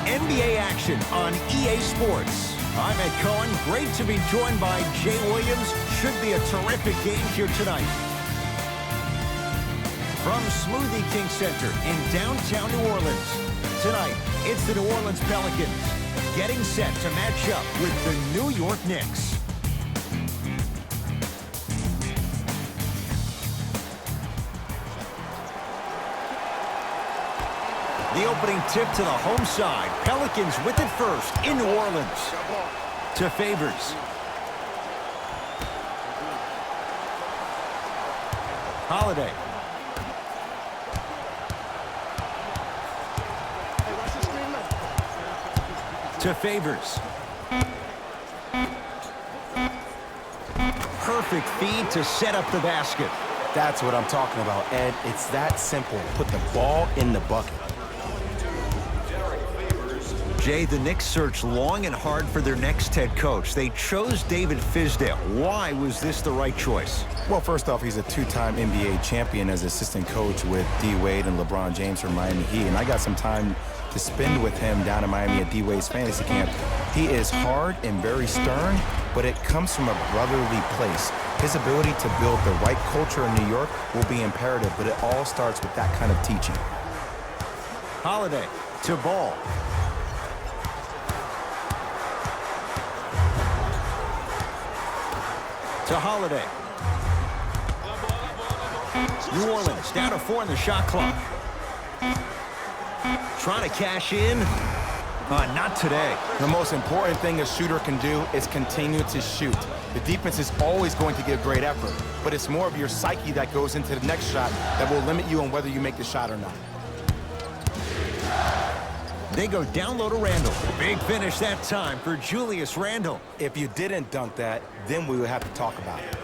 NBA action on EA Sports. I'm Ed Cohen. Great to be joined by Jay Williams. Should be a terrific game here tonight. From Smoothie King Center in downtown New Orleans. Tonight, it's the New Orleans Pelicans getting set to match up with the New York Knicks. The opening tip to the home side. Pelicans with it first in New Orleans. To Favors. Holiday. To Favors. Perfect feed to set up the basket. That's what I'm talking about, Ed. It's that simple. Put the ball in the bucket. Jay, the Knicks searched long and hard for their next head coach. They chose David Fizdale. Why was this the right choice? Well, first off, he's a two-time NBA champion as assistant coach with D. Wade and LeBron James from Miami Heat. And I got some time to spend with him down in Miami at D. Wade's fantasy camp. He is hard and very stern, but it comes from a brotherly place. His ability to build the right culture in New York will be imperative, but it all starts with that kind of teaching. Holiday to Ball. To Holiday. New Orleans down to 4 in the shot clock. Trying to cash in. Not today. The most important thing a shooter can do is continue to shoot. The defense is always going to give great effort, but it's more of your psyche that goes into the next shot that will limit you on whether you make the shot or not. They go down low to Randle. Big finish that time for Julius Randle. If you didn't dunk that, then we would have to talk about it.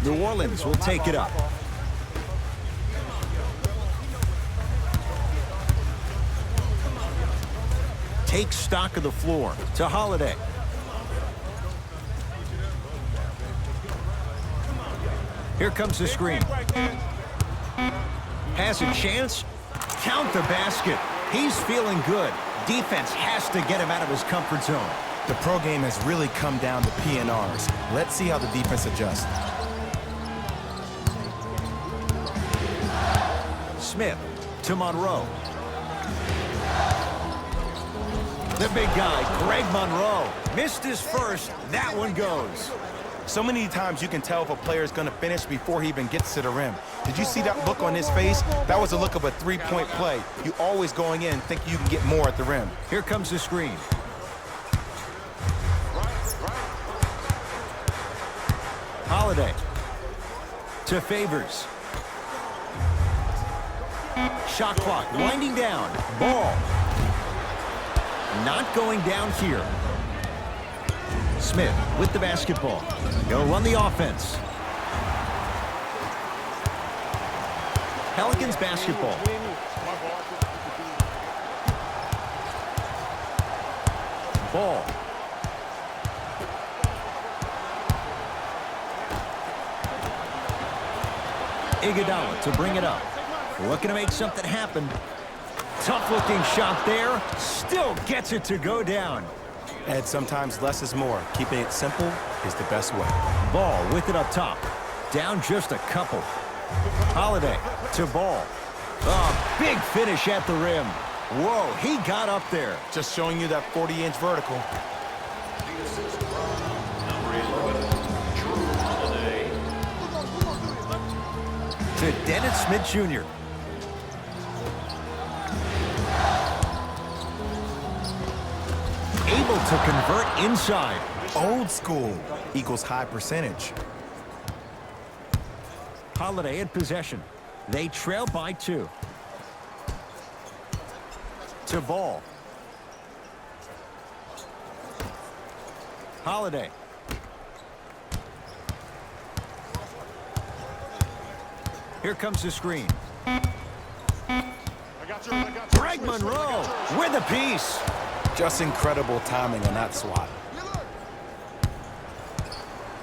New Orleans will take it up. Take stock of the floor to Holiday. Here comes the screen. Has a chance. Count the basket. He's feeling good. Defense has to get him out of his comfort zone. The pro game has really come down to P&Rs. Let's see how the defense adjusts. Smith to Monroe. The big guy, Greg Monroe, missed his first. That one goes. So many times you can tell if a player is going to finish before he even gets to the rim. Did you see that look on his face? That was a look of a three-point play. You always going in think you can get more at the rim. Here comes the screen. Holiday to Favors. Shot clock winding down. Ball. Not going down here. Smith with the basketball. He'll run the offense. Pelicans basketball. Ball. Iguodala to bring it up. Looking to make something happen. Tough-looking shot there. Still gets it to go down. Ed, sometimes less is more. Keeping it simple is the best way. Ball with it up top. Down just a couple. Holiday to Ball. Oh, big finish at the rim. Whoa, he got up there. Just showing you that 40-inch vertical. To Dennis Smith Jr. Able to convert inside. Old school equals high percentage. Holiday in possession. They trail by 2. To Ball. Holiday. Here comes the screen. Greg Monroe with a piece. Just incredible timing on that swat.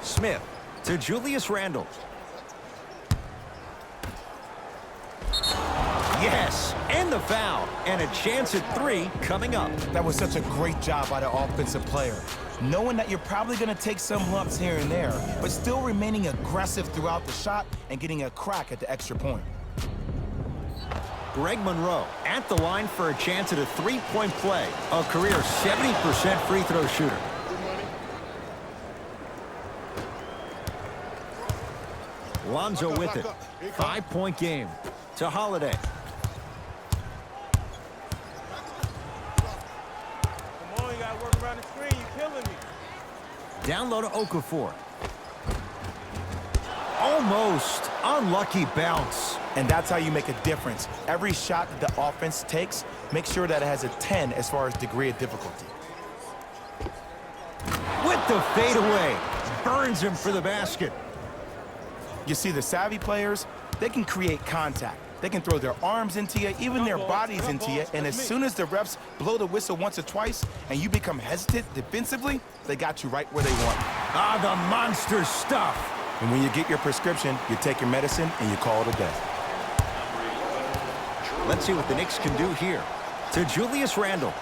Smith to Julius Randle. Yes, And the foul. And a chance at 3 coming up. That was such a great job by the offensive player. Knowing that you're probably going to take some lumps here and there, but still remaining aggressive throughout the shot and getting a crack at the extra point. Greg Monroe at the line for a chance at a 3-point play. A career 70% free throw shooter. Lonzo with it. 5-point game to Holiday. Come on, you gotta work around the screen. You're killing me. Down low to Okafor. Almost unlucky bounce. And that's how you make a difference. Every shot that the offense takes, make sure that it has a 10 as far as degree of difficulty. With the fadeaway. Burns him for the basket. You see, the savvy players, they can create contact. They can throw their arms into you, even their bodies into you, and as soon as the refs blow the whistle once or twice and you become hesitant defensively, they got you right where they want. Ah, the monster stuff. And when you get your prescription, you take your medicine and you call it a day. Let's see what the Knicks can do here. To Julius Randle.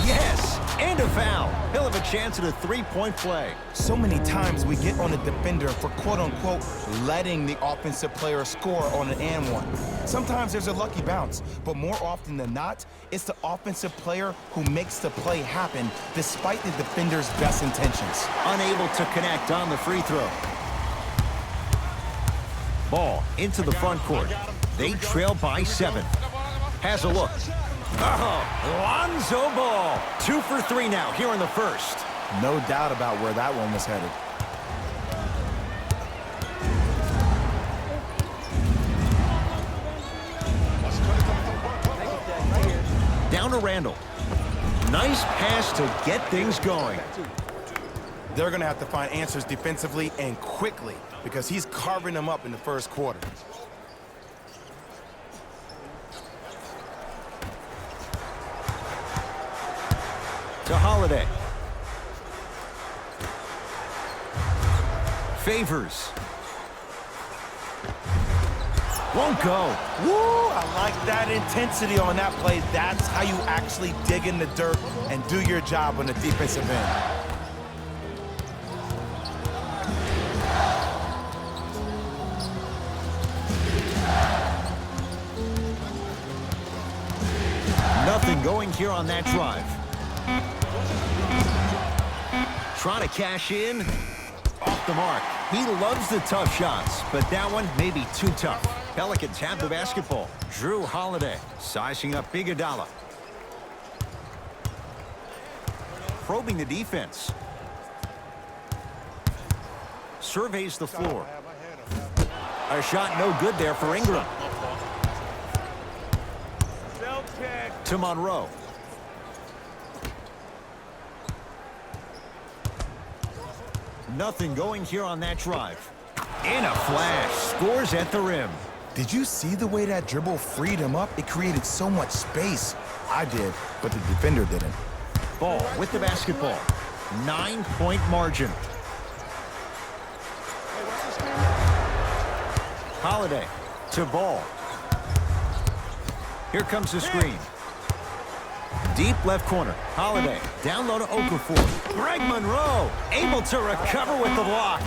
Yes, and a foul. He'll have a chance at a 3-point play. So many times we get on the defender for quote-unquote letting the offensive player score on an and one. Sometimes there's a lucky bounce, but more often than not, it's the offensive player who makes the play happen despite the defender's best intentions. Unable to connect on the free throw. Ball into the front court. They trail by 7. Has a look. Oh, Lonzo Ball. 2 for 3 now here in the first. No doubt about where that one was headed. Down to Randle. Nice pass to get things going. They're going to have to find answers defensively and quickly because he's carving them up in the first quarter. To Holiday. Favors. Won't go. Woo! I like that intensity on that play. That's how you actually dig in the dirt and do your job on the defensive end. Nothing going here on that drive. Trying to cash in. Off the mark. He loves the tough shots, but that one may be too tough. Pelicans have the basketball. Drew Holiday sizing up Iguodala. Probing the defense. Surveys the floor. A shot no good there for Ingram. To Monroe. Nothing going here on that drive. In a flash, scores at the rim. Did you see the way that dribble freed him up? It created so much space. I did, but the defender didn't. Ball with the basketball. 9-point margin. Holiday to Ball. Here comes the screen. Deep left corner. Holiday down low to Okafor. Greg Monroe able to recover with the block.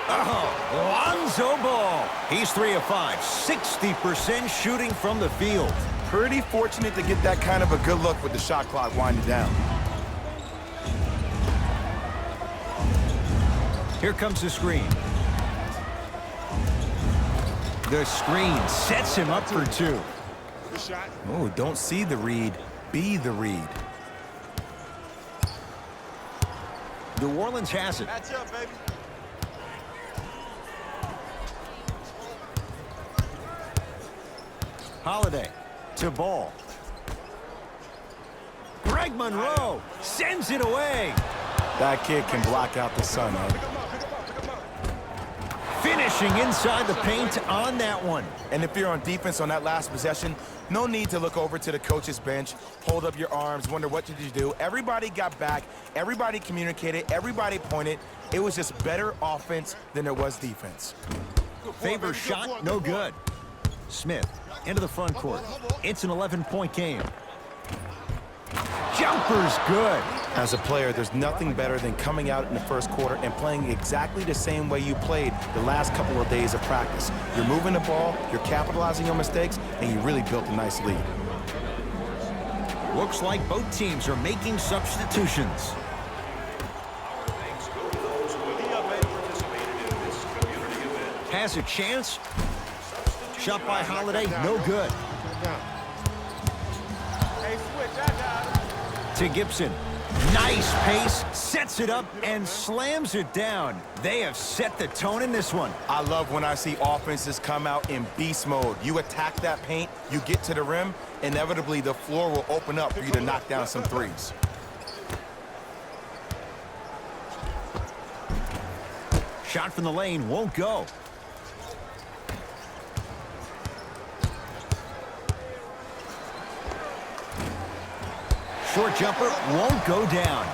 Oh, Lonzo Ball. He's 3 of 5. 60% shooting from the field. Pretty fortunate to get that kind of a good look with the shot clock winding down. Here comes the screen. The screen sets him up for 2. Oh, don't see the read. Be the read. New Orleans has it. Match up, baby. Holiday to Ball. Greg Monroe sends it away. That kid can block out the sun, Ed. Finishing inside the paint on that one. And if you're on defense on that last possession, no need to look over to the coach's bench, hold up your arms, wonder what did you do. Everybody got back, everybody communicated, everybody pointed. It was just better offense than there was defense. Favor shot, no good. Smith into the front court. It's an 11-point game. Jumper's good. As a player, there's nothing better than coming out in the first quarter and playing exactly the same way you played the last couple of days of practice. You're moving the ball, you're capitalizing on mistakes, and you really built a nice lead. Looks like both teams are making substitutions. Has a chance. Shot by Holiday, no good. Hey, switch, I got him. To Gibson. Nice pace, sets it up, and slams it down. They have set the tone in this one. I love when I see offenses come out in beast mode. You attack that paint, you get to the rim, inevitably the floor will open up for you to knock down some threes. Shot from the lane won't go. Short jumper won't go down.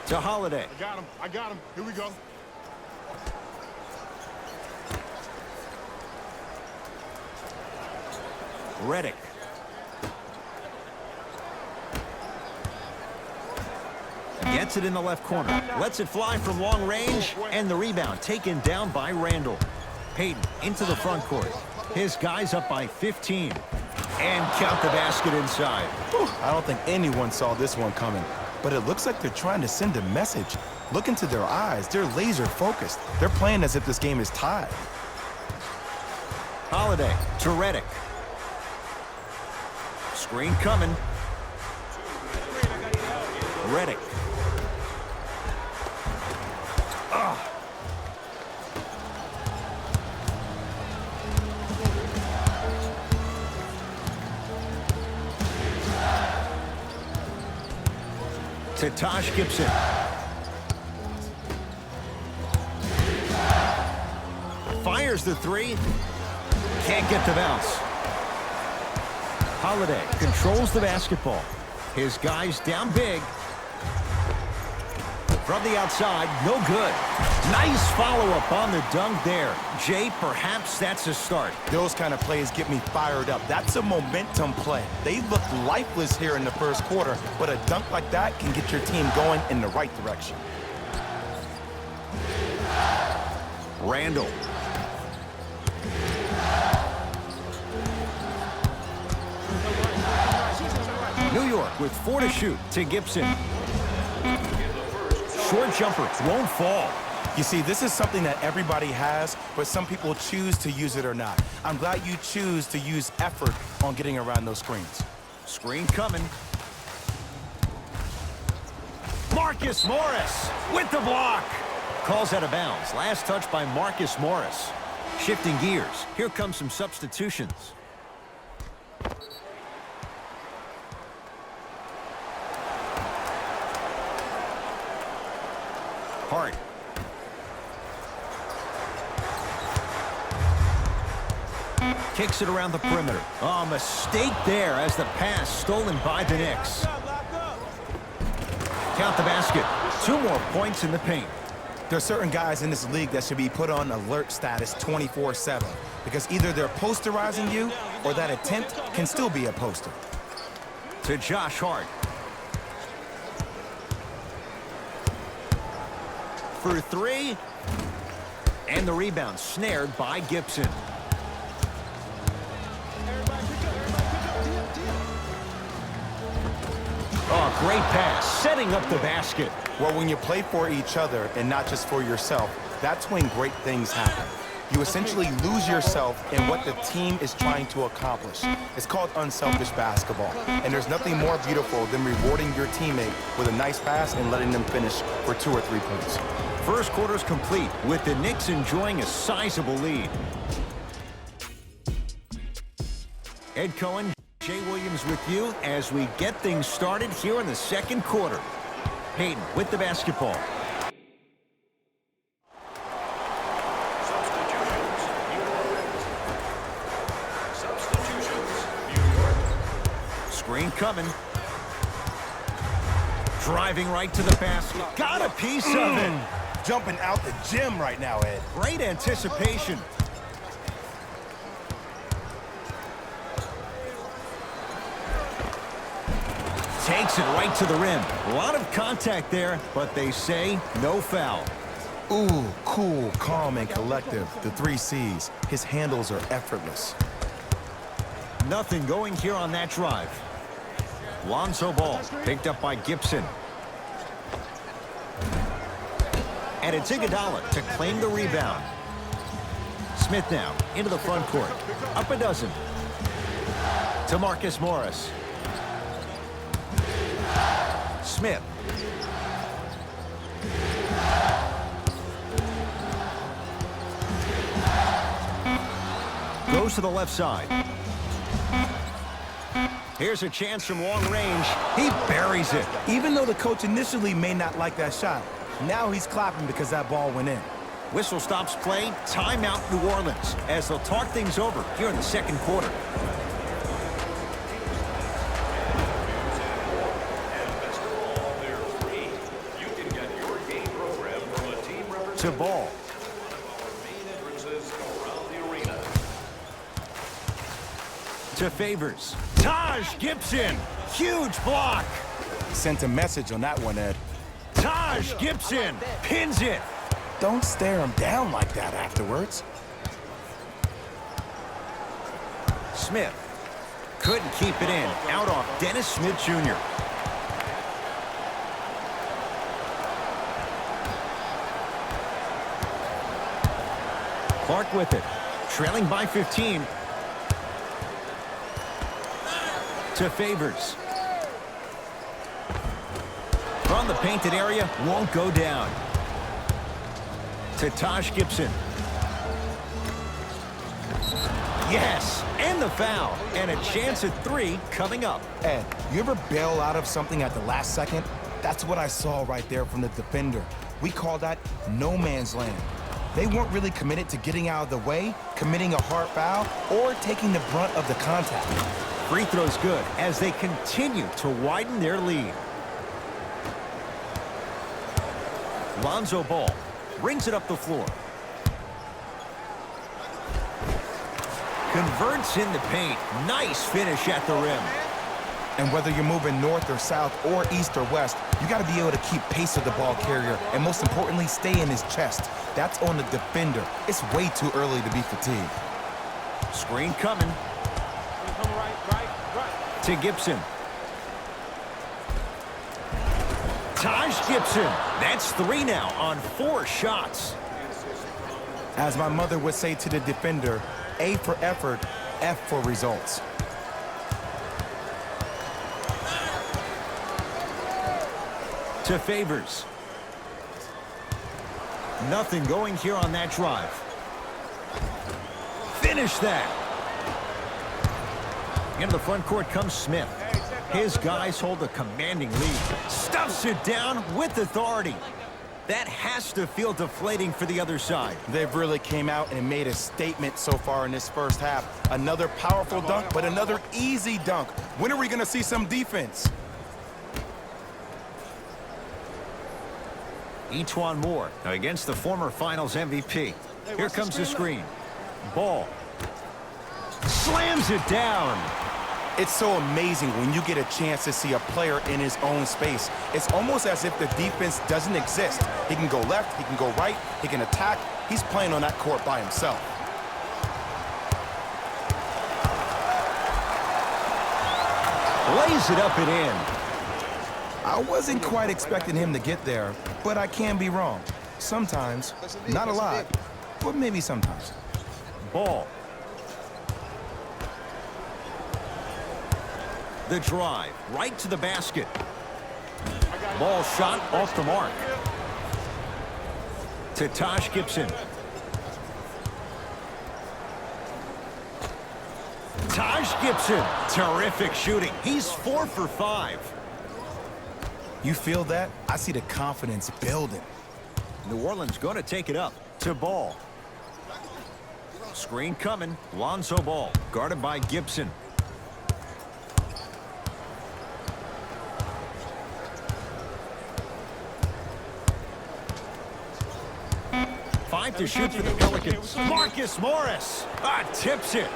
To Holiday. I got him. Here we go. Reddick. Gets it in the left corner. Lets it fly from long range, and the rebound taken down by Randall. Payton into the front court. His guy's up by 15. And count the basket inside. Whew, I don't think anyone saw this one coming, but it looks like they're trying to send a message. Look into their eyes. They're laser focused. They're playing as if this game is tied. Holiday to Reddick. Screen coming. Reddick. To Taj Gibson. Fires the three. Can't get the bounce. Holiday controls the basketball. His guy's down big. From the outside, no good. Nice follow-up on the dunk there. Jay, perhaps that's a start. Those kind of plays get me fired up. That's a momentum play. They look lifeless here in the first quarter, but a dunk like that can get your team going in the right direction. Randall. New York with 4 to shoot to Gibson. Short jumper won't fall. You see, this is something that everybody has, but some people choose to use it or not. I'm glad you choose to use effort on getting around those screens. Screen coming. Marcus Morris with the block. Calls out of bounds. Last touch by Marcus Morris. Shifting gears. Here comes some substitutions. Hart. Kicks it around the perimeter. Oh, mistake there as the pass stolen by the Knicks. Count the basket. 2 more points in the paint. There are certain guys in this league that should be put on alert status 24/7 because either they're posterizing you or that attempt can still be a poster. To Josh Hart. For 3. And the rebound snared by Gibson. Oh, great pass, setting up the basket. Well, when you play for each other and not just for yourself, that's when great things happen. You essentially lose yourself in what the team is trying to accomplish. It's called unselfish basketball, and there's nothing more beautiful than rewarding your teammate with a nice pass and letting them finish for 2 or 3 points. First quarter's complete, with the Knicks enjoying a sizable lead. Ed Cohen, Jay Williams with you as we get things started here in the second quarter. Payton with the basketball. Screen coming. Driving right to the basket. Got a piece of it. Jumping out the gym right now, Ed. Great anticipation. Takes it right to the rim. A lot of contact there, but they say no foul. Ooh, cool, calm, and collective. The 3 C's. His handles are effortless. Nothing going here on that drive. Lonzo Ball picked up by Gibson. And it's Iguodala to claim the rebound. Smith now into the front court. Up a dozen. To Marcus Morris. Smith. Goes to the left side. Here's a chance from long range. He buries it. Even though the coach initially may not like that shot, now he's clapping because that ball went in. Whistle stops play. Timeout New Orleans as they'll talk things over here in the second quarter. To Ball. To Favors. Taj Gibson. Huge block. Sent a message on that one, Ed. Taj Gibson pins it. Don't stare him down like that afterwards. Smith couldn't keep it in. Out off Dennis Smith Jr. Clark with it. Trailing by 15. To Favors. From the painted area, won't go down. To Taj Gibson. Yes, and the foul. And a chance at 3 coming up. Ed, you ever bail out of something at the last second? That's what I saw right there from the defender. We call that no man's land. They weren't really committed to getting out of the way, committing a hard foul, or taking the brunt of the contact. Free throw's good as they continue to widen their lead. Lonzo Ball brings it up the floor. Converts in the paint. Nice finish at the rim. And whether you're moving north or south or east or west, you got to be able to keep pace with the ball carrier and most importantly, stay in his chest. That's on the defender. It's way too early to be fatigued. Screen coming. To Gibson. Taj Gibson. That's 3 now on 4 shots. As my mother would say to the defender, A for effort, F for results. To Favors. Nothing going here on that drive. Finish that. Into the front court comes Smith. His guys hold a commanding lead. Stuffs it down with authority. That has to feel deflating for the other side. They've really came out and made a statement so far in this first half. Another powerful dunk, but another easy dunk. When are we going to see some defense? Etuan Moore against the former Finals MVP. Here comes the screen. Ball. Slams it down. It's so amazing when you get a chance to see a player in his own space. It's almost as if the defense doesn't exist. He can go left, he can go right, he can attack. He's playing on that court by himself. Lays it up and in. I wasn't quite expecting him to get there, but I can be wrong. Sometimes, not a lot, but maybe sometimes. Ball. The drive, right to the basket. Ball shot off the mark. To Taj Gibson. Taj Gibson, terrific shooting. He's 4 for 5. You feel that? I see the confidence building. New Orleans going to take it up. To Ball. Screen coming. Lonzo Ball, guarded by Gibson. 5 to shoot for the Pelicans. Marcus Morris tips it.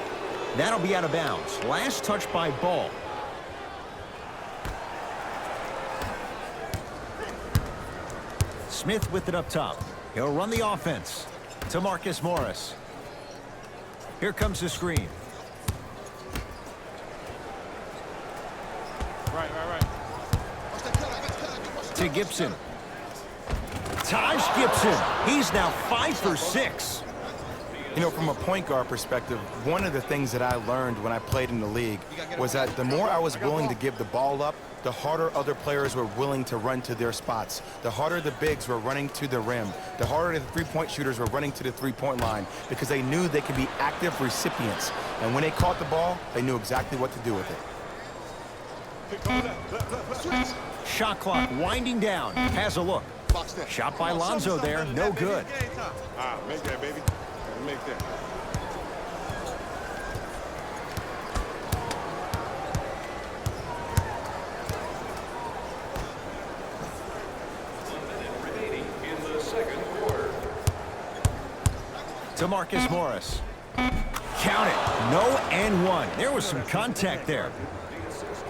That'll be out of bounds. Last touch by Ball. Smith with it up top. He'll run the offense to Marcus Morris. Here comes the screen. Right. To Gibson. Taj Gibson. He's now 5 for 6. You know, from a point guard perspective, one of the things that I learned when I played in the league was that the more I was willing to give the ball up, the harder other players were willing to run to their spots. The harder the bigs were running to the rim. The harder the three-point shooters were running to the three-point line because they knew they could be active recipients. And when they caught the ball, they knew exactly what to do with it. Shot clock winding down. Has a look. Shot by Lonzo there. No good. Make that, baby. Make that. To Marcus Morris. Count it. No and one. There was some contact there.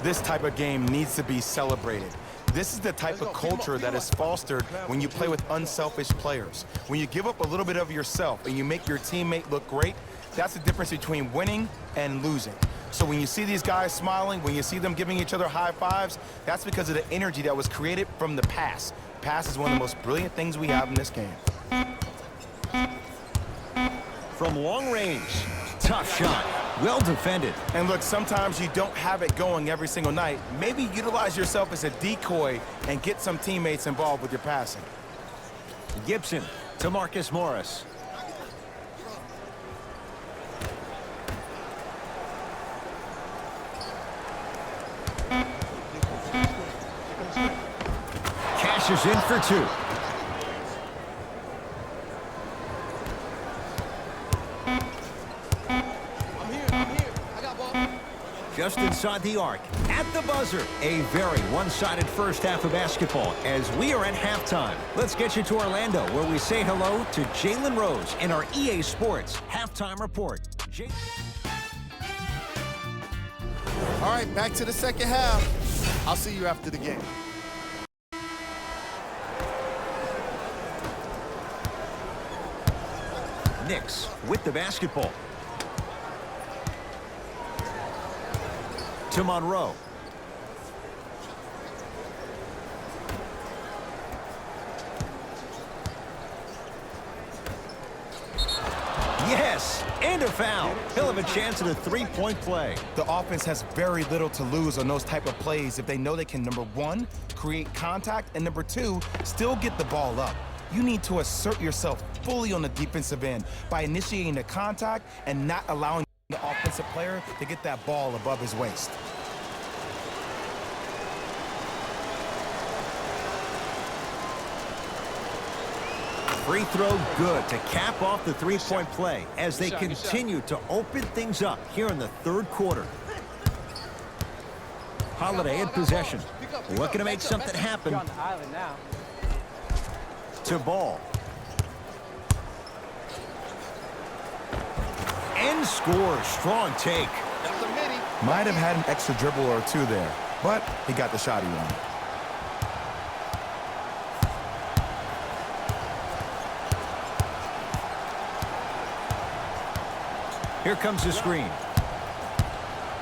This type of game needs to be celebrated. This is the type of culture that is fostered when you play with unselfish players. When you give up a little bit of yourself and you make your teammate look great, that's the difference between winning and losing. So when you see these guys smiling, when you see them giving each other high fives, that's because of the energy that was created from the pass. Pass is one of the most brilliant things we have in this game. From long range. Tough shot. Well defended. And look, sometimes you don't have it going every single night. Maybe utilize yourself as a decoy and get some teammates involved with your passing. Gibson to Marcus Morris. Cashes in for 2. Just inside the arc, at the buzzer. A very one-sided first half of basketball as we are at halftime. Let's get you to Orlando, where we say hello to Jalen Rose in our EA Sports Halftime Report. All right, back to the second half. I'll see you after the game. Knicks with the basketball. To Monroe. Yes, and a foul. He'll have a chance at a three-point play. The offense has very little to lose on those type of plays if they know they can, number one, create contact, and number two, still get the ball up. You need to assert yourself fully on the defensive end by initiating the contact and not allowing the offensive player to get that ball above his waist. Free throw good to cap off the three-point play as they continue to open things up here in the third quarter. Holiday in possession. Looking to make something happen. To Ball. And scores. Strong take. Might have had an extra dribble or two there, but he got the shot he wanted. Here comes the screen.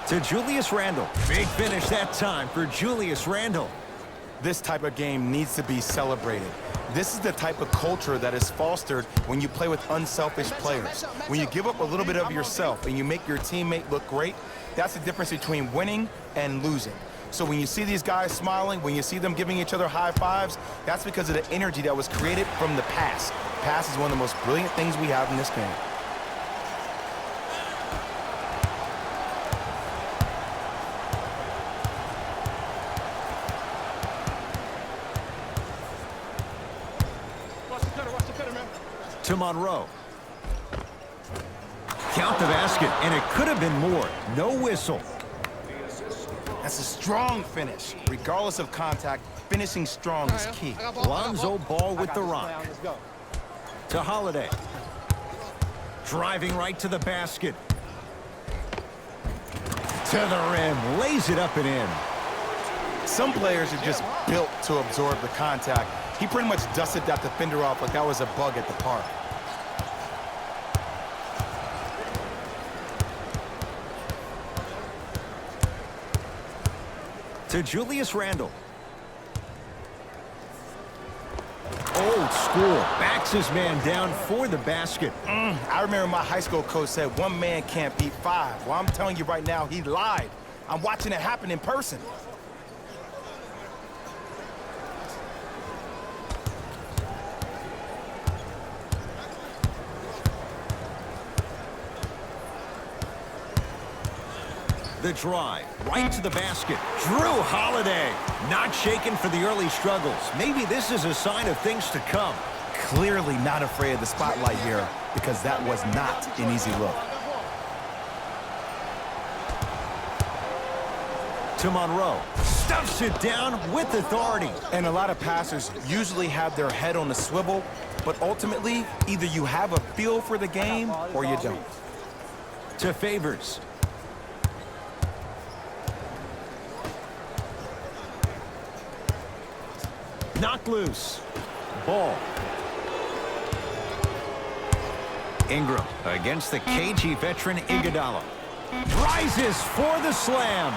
To Julius Randle. Big finish that time for Julius Randle. This type of game needs to be celebrated. This is the type of culture that is fostered when you play with unselfish players. When you give up a little bit of yourself and you make your teammate look great, that's the difference between winning and losing. So when you see these guys smiling, when you see them giving each other high fives, that's because of the energy that was created from the pass. Pass is one of the most brilliant things we have in this game. To Monroe. Count the basket, and it could have been more. No whistle. That's a strong finish. Regardless of contact, finishing strong is key. Lonzo Ball with the rock. To Holiday. Driving right to the basket. To the rim. Lays it up and in. Some players are just built to absorb the contact. He pretty much dusted that defender off like that was a bug at the park. To Julius Randle. Old school. Backs his man down for the basket. I remember my high school coach said one man can't beat five. Well, I'm telling you right now, he lied. I'm watching it happen in person. The drive, right to the basket. Drew Holiday, not shaken for the early struggles. Maybe this is a sign of things to come. Clearly not afraid of the spotlight here because that was not an easy look. To Monroe, stuffs it down with authority. And a lot of passers usually have their head on a swivel, but ultimately, either you have a feel for the game or you don't. To Favors. Knocked loose. Ball. Ingram against the KG veteran Iguodala. Rises for the slam.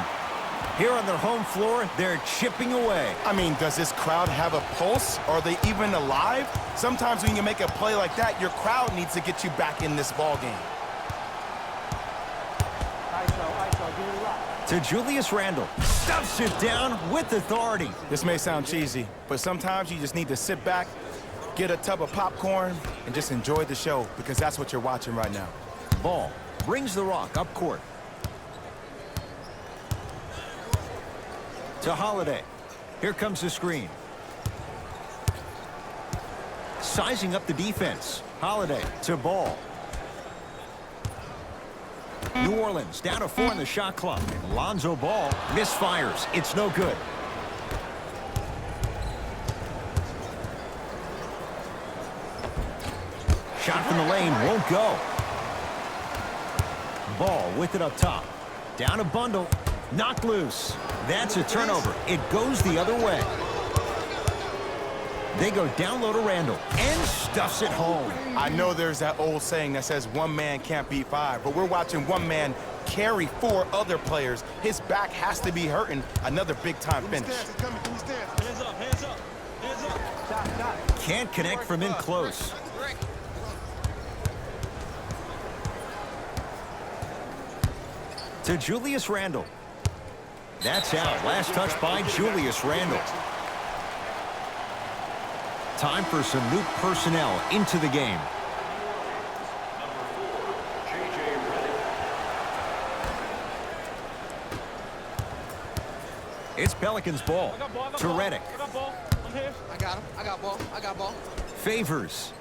Here on their home floor, they're chipping away. I mean, does this crowd have a pulse? Are they even alive? Sometimes when you make a play like that, your crowd needs to get you back in this ball game. To Julius Randle. Stuffs it down with authority. This may sound cheesy, but sometimes you just need to sit back, get a tub of popcorn, and just enjoy the show because that's what you're watching right now. Ball brings the rock up court. To Holiday. Here comes the screen. Sizing up the defense. Holiday to Ball. New Orleans down to 4 in the shot clock. Lonzo Ball misfires. It's no good. Shot from the lane won't go. Ball with it up top. Down a bundle. Knocked loose. That's a turnover. It goes the other way. They go down low to Randle and stuffs it home. I know there's that old saying that says one man can't beat five, but we're watching one man carry 4 other players. His back has to be hurting. Another big-time finish. Hands up, hands up, hands up. Can't connect from in close. To Julius Randle. That's out. Last touch by Julius Randle. Time for some new personnel into the game. It's Pelicans ball. To Redick. I got him. I got ball. I got ball. Favors.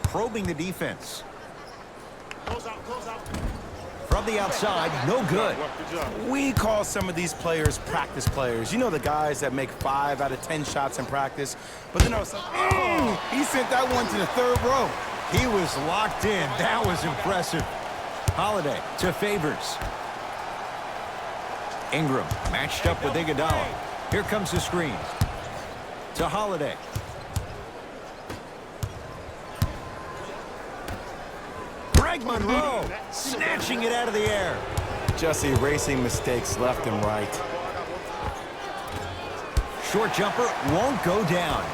Probing the defense. Close out, close out. From the outside, no good. Good job. We call some of these players practice players. You know, the guys that make 5 out of 10 shots in practice. But then I was like, oh, he sent that one to the 3rd row. He was locked in. That was impressive. Holiday to Favors. Ingram matched up with Iguodala. Here comes the screen. To Holiday. Greg Monroe snatching it out of the air. Just erasing mistakes left and right. Short jumper won't go down.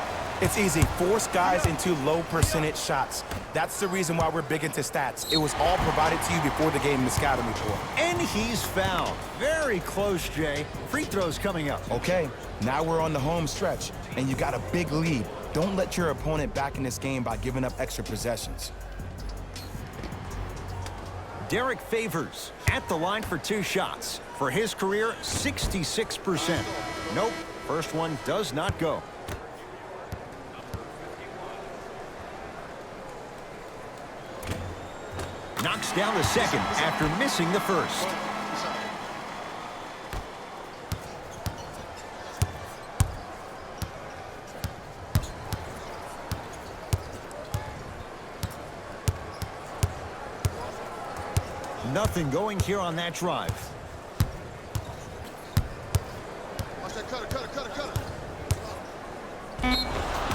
It's easy. Force guys into low percentage shots. That's the reason why we're big into stats. It was all provided to you before the game in the scouting report. And he's fouled. Very close, Jay. Free throws coming up. Okay, now we're on the home stretch, and you got a big lead. Don't let your opponent back in this game by giving up extra possessions. Derek Favors at the line for 2 shots. For his career, 66%. Nope, first one does not go. Knocks down the second after missing the first. Nothing going here on that drive.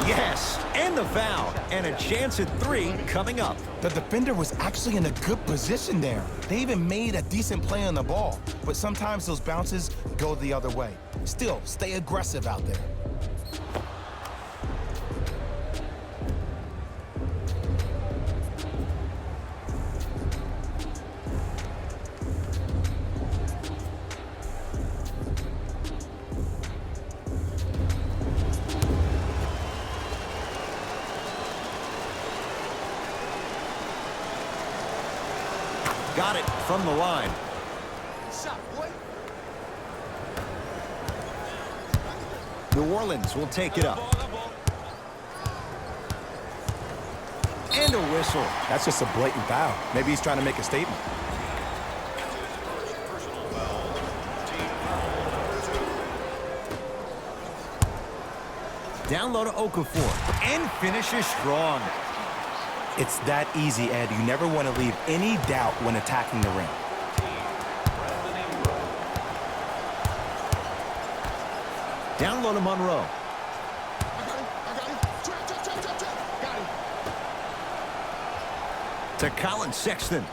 Yes, and the foul, and a chance at 3 coming up. The defender was actually in a good position there. They even made a decent play on the ball, but sometimes those bounces go the other way. Still, stay aggressive out there. Got it from the line. New Orleans will take it up. And a whistle. That's just a blatant foul. Maybe he's trying to make a statement. Down low to Okafor. And finishes strong. It's that easy, Ed. You never want to leave any doubt when attacking the rim. Down low to Monroe. To Colin Sexton.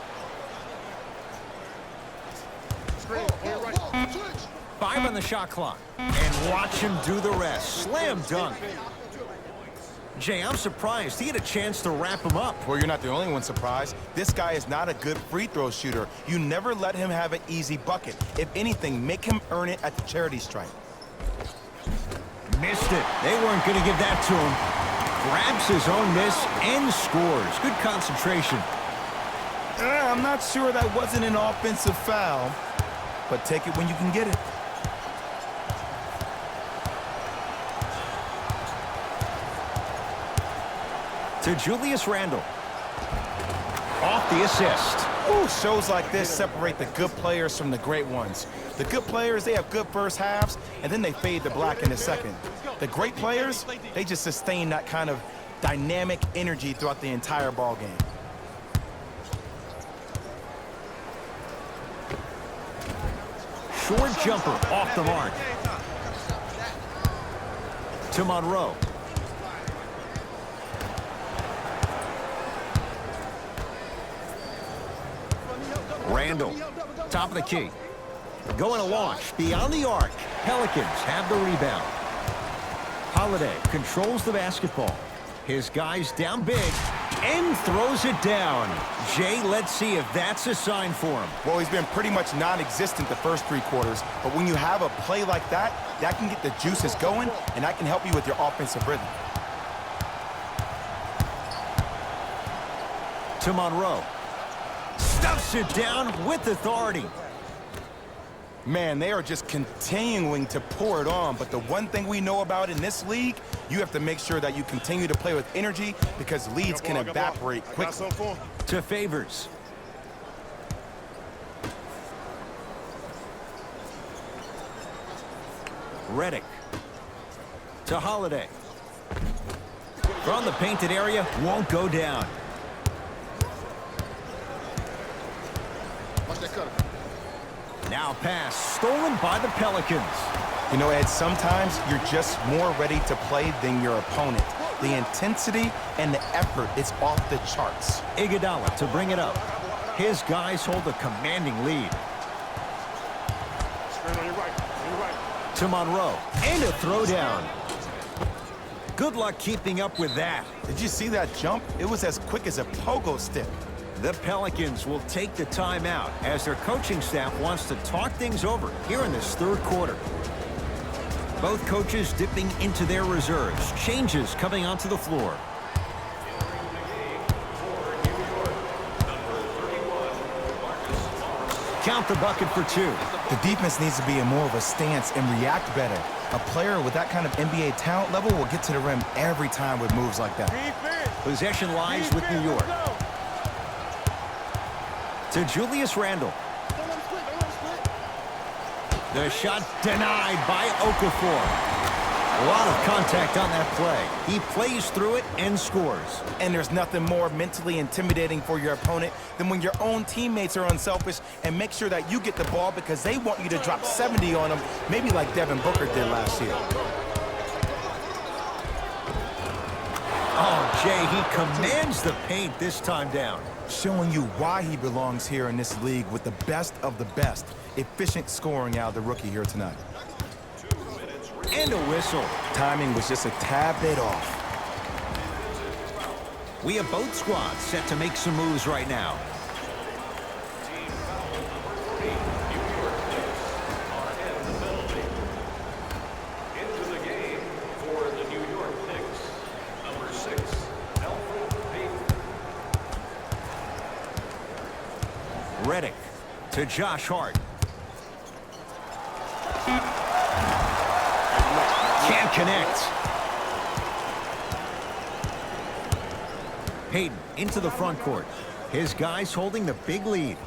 5 on the shot clock. And watch him do the rest. Slam dunk. Jay, I'm surprised. He had a chance to wrap him up. Well, you're not the only one surprised. This guy is not a good free throw shooter. You never let him have an easy bucket. If anything, make him earn it at the charity stripe. Missed it. They weren't going to give that to him. Grabs his own miss and scores. Good concentration. I'm not sure that wasn't an offensive foul, but take it when you can get it. To Julius Randle. Off the assist. Ooh, shows like this separate the good players from the great ones. The good players, they have good first halves, and then they fade to black in the second. The great players, they just sustain that kind of dynamic energy throughout the entire ball game. Short jumper off the mark. To Monroe. Randall, top of the key. Going to launch beyond the arc. Pelicans have the rebound. Holiday controls the basketball. His guys down big and throws it down. Jay, let's see if that's a sign for him. Well, he's been pretty much non-existent the first 3 quarters, but when you have a play like that, that can get the juices going, and that can help you with your offensive rhythm. To Monroe. Stuffs it down with authority. Man, they are just continuing to pour it on, but the one thing we know about in this league, you have to make sure that you continue to play with energy because leads can evaporate quickly. To Favors. Redick. To Holiday. From the painted area, won't go down. Now pass, stolen by the Pelicans. You know, Ed, sometimes you're just more ready to play than your opponent. The intensity and the effort, it's off the charts. Iguodala to bring it up. His guys hold a commanding lead. To Monroe, and a throwdown. Good luck keeping up with that. Did you see that jump? It was as quick as a pogo stick. The Pelicans will take the timeout as their coaching staff wants to talk things over here in this 3rd quarter. Both coaches dipping into their reserves. Changes coming onto the floor. Count the bucket for 2. The defense needs to be in more of a stance and react better. A player with that kind of NBA talent level will get to the rim every time with moves like that. Possession lies with New York. To Julius Randle. The shot denied by Okafor. A lot of contact on that play. He plays through it and scores. And there's nothing more mentally intimidating for your opponent than when your own teammates are unselfish and make sure that you get the ball because they want you to drop 70 on them, maybe like Devin Booker did last year. Oh, Jay, he commands the paint this time down. Showing you why he belongs here in this league with the best of the best. Efficient scoring out of the rookie here tonight. And a whistle. Timing was just a tad bit off. We have both squads set to make some moves right now. Into the game for the New York Knicks, number 6, Elfrid Payton. Redick to Josh Hart. Can't connect. Payton into the front court. His guys holding the big lead.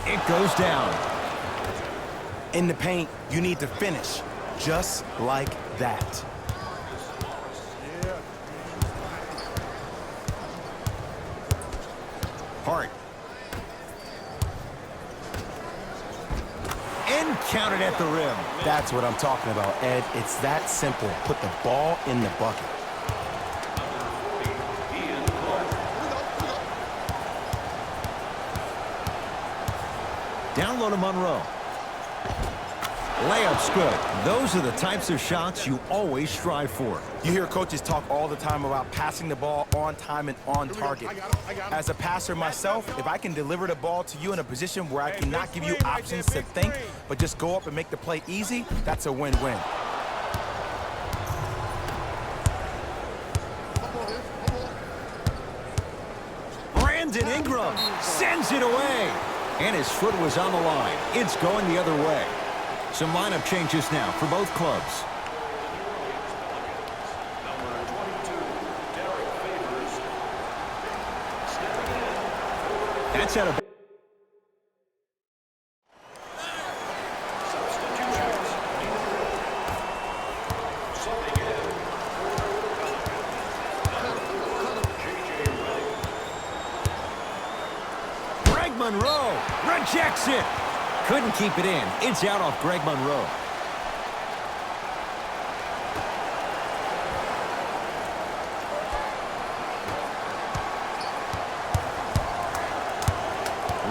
It goes down. In the paint, you need to finish just like that. Hart. And counted at the rim. That's what I'm talking about, Ed. It's that simple. Put the ball in the bucket. Down low to Monroe. Layup's good. Those are the types of shots you always strive for. You hear coaches talk all the time about passing the ball on time and on target. As a passer myself, if I can deliver the ball to you in a position where I cannot give you options to think, but just go up and make the play easy, that's a win-win. Brandon Ingram sends it away. And his foot was on the line. It's going the other way. Some lineup changes now for both clubs. That's out of... Monroe rejects it. Couldn't keep it in. It's out off Greg Monroe.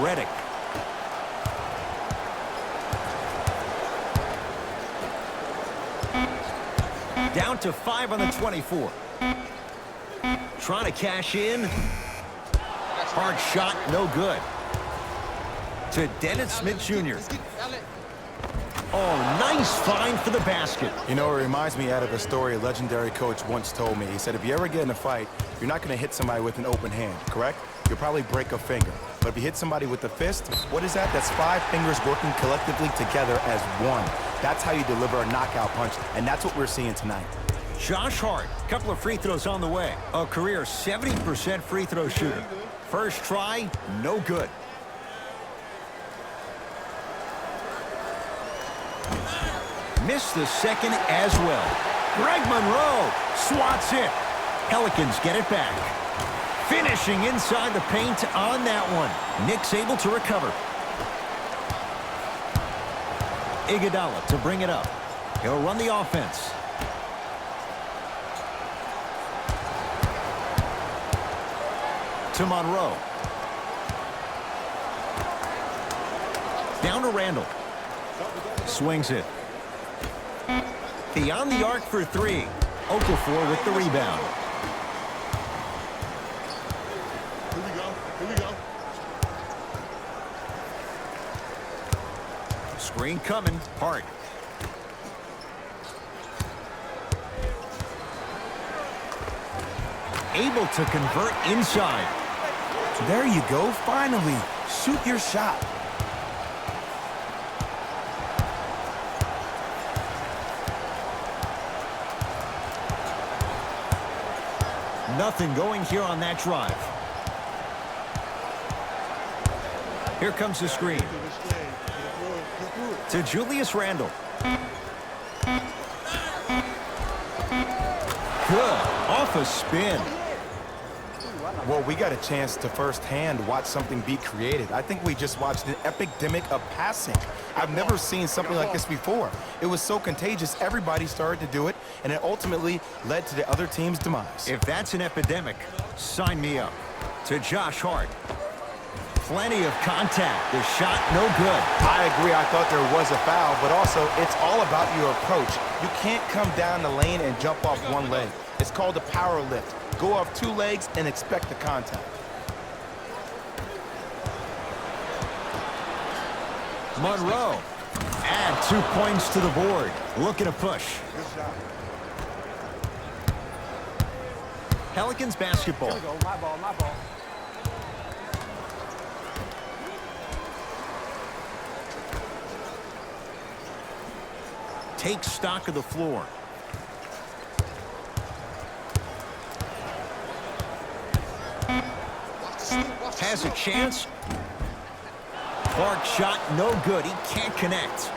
Redick. Down to 5 on the 24. Trying to cash in. Hard shot, no good. To Dennis Smith Jr. Oh, nice find for the basket. You know, it reminds me out of a story a legendary coach once told me. He said, if you ever get in a fight, you're not going to hit somebody with an open hand, correct? You'll probably break a finger. But if you hit somebody with a fist, what is that? That's 5 fingers working collectively together as one. That's how you deliver a knockout punch, and that's what we're seeing tonight. Josh Hart, couple of free throws on the way. A career 70% free throw shooter. First try, no good. Missed the second as well. Greg Monroe swats it. Pelicans get it back. Finishing inside the paint on that one. Knicks able to recover. Iguodala to bring it up. He'll run the offense. To Monroe. Down to Randall. Swings it. Beyond the arc for 3. Okafor with the rebound. Here we go. Here we go. Screen coming. Hart. Able to convert inside. There you go, finally. Shoot your shot. Nothing going here on that drive. Here comes the screen. To Julius Randle. good. Off a spin. Well, we got a chance to firsthand watch something be created. I think we just watched an epidemic of passing. I've never seen something like this before. It was so contagious, everybody started to do it, and it ultimately led to the other team's demise. If that's an epidemic, sign me up. To Josh Hart. Plenty of contact. The shot, no good. I agree, I thought there was a foul, but also it's all about your approach. You can't come down the lane and jump off one leg. It's called a power lift. Go off two legs and expect the contact. Monroe. Add 2 points to the board. Looking to push. Pelicans basketball. Here we go, my ball, my ball. Take stock of the floor. Has a chance. Clark shot, no good. He can't connect.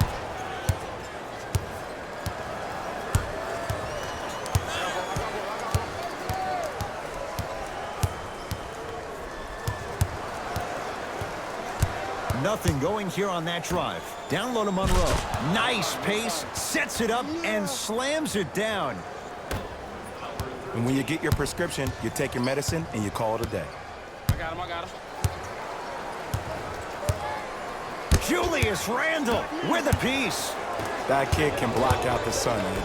Nothing going here on that drive. Down low to Monroe. Nice pace, sets it up, and slams it down. And when you get your prescription, you take your medicine and you call it a day. I got him, I got him. Julius Randle with a piece. That kid can block out the sun, man.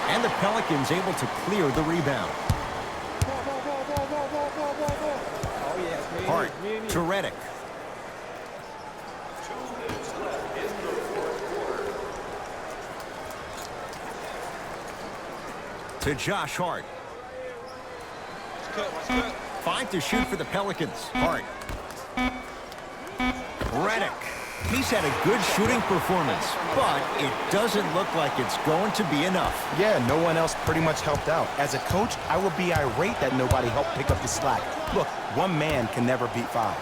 And the Pelicans able to clear the rebound. Oh, yeah, it's me and Hart you, me and you. to Reddick. 2 minutes left in the fourth quarter. To Josh Hart. Watch cut. 5 to shoot for the Pelicans. Hart. Reddick. He's had a good shooting performance, but it doesn't look like it's going to be enough. Yeah, no one else pretty much helped out. As a coach, I would be irate that nobody helped pick up the slack. Look, one man can never beat 5.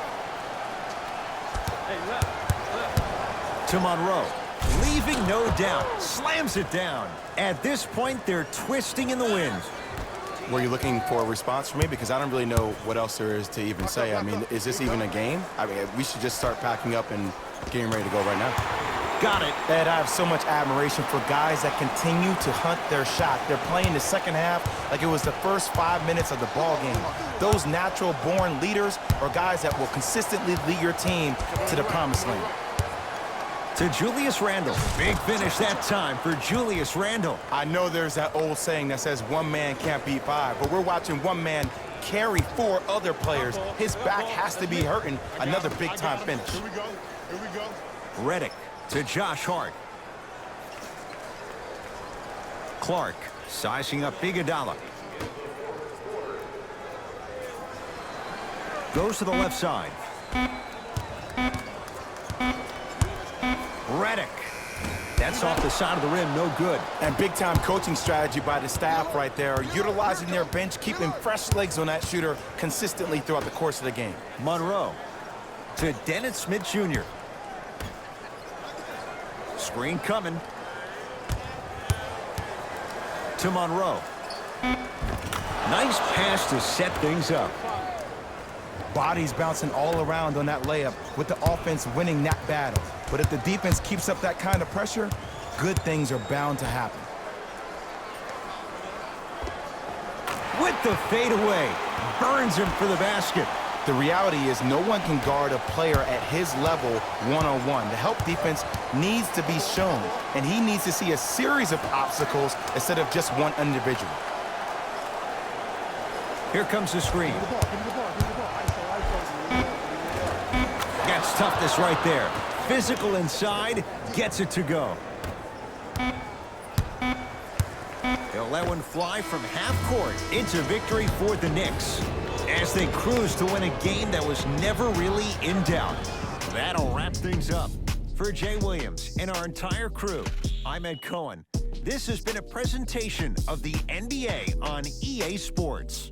Hey, left. To Monroe. Leaving no doubt. Slams it down. At this point, they're twisting in the wind. Were you looking for a response from me? Because I don't really know what else there is to even say. I mean, is this even a game? I mean, we should just start packing up and getting ready to go right now. Got it. Ed, I have so much admiration for guys that continue to hunt their shot. They're playing the second half like it was the first 5 minutes of the ball game. Those natural-born leaders are guys that will consistently lead your team to the promised land. To Julius Randle. Big finish that time for Julius Randle. I know there's that old saying that says one man can't beat 5, but we're watching one man carry 4 other players. His back has to be hurting. Another big-time finish. Here we go. Here we go. Reddick to Josh Hart. Clark sizing up Iguodala. Goes to the left side. Reddick. That's off the side of the rim, no good. And big-time coaching strategy by the staff right there, utilizing their bench, keeping fresh legs on that shooter consistently throughout the course of the game. Monroe to Dennis Smith Jr. Screen coming. To Monroe. Nice pass to set things up. Bodies bouncing all around on that layup with the offense winning that battle. But if the defense keeps up that kind of pressure, good things are bound to happen. With the fadeaway. Burns him for the basket. The reality is no one can guard a player at his level one-on-one. The help defense needs to be shown, and he needs to see a series of obstacles instead of just one individual. Here comes the screen. That's toughness right there. Physical inside, gets it to go. They'll let one fly from half court. It's a victory for the Knicks as they cruise to win a game that was never really in doubt. That'll wrap things up. For Jay Williams and our entire crew, I'm Ed Cohen. This has been a presentation of the NBA on EA Sports.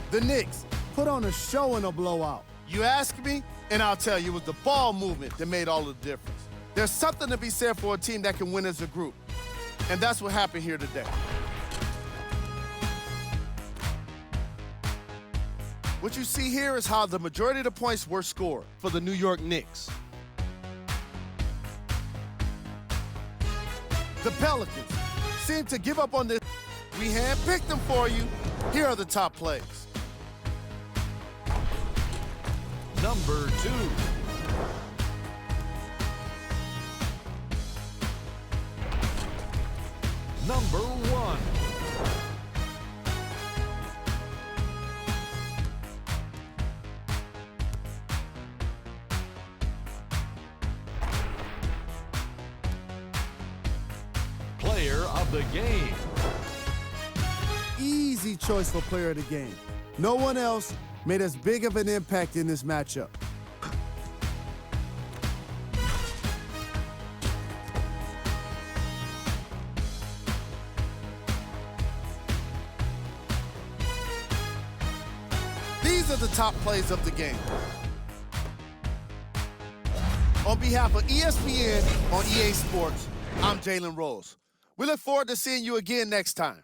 The Knicks put on a show in a blowout. You ask me, And I'll tell you, it was the ball movement that made all the difference. There's something to be said for a team that can win as a group. And that's what happened here today. What you see here is how the majority of the points were scored for the New York Knicks. The Pelicans seem to give up on this. We handpicked them for you. Here are the top plays. Number 2. Number 1. Player of the game. Easy choice for player of the game. No one else made as big of an impact in this matchup. These are the top plays of the game. On behalf of ESPN on EA Sports, I'm Jalen Rose. We look forward to seeing you again next time.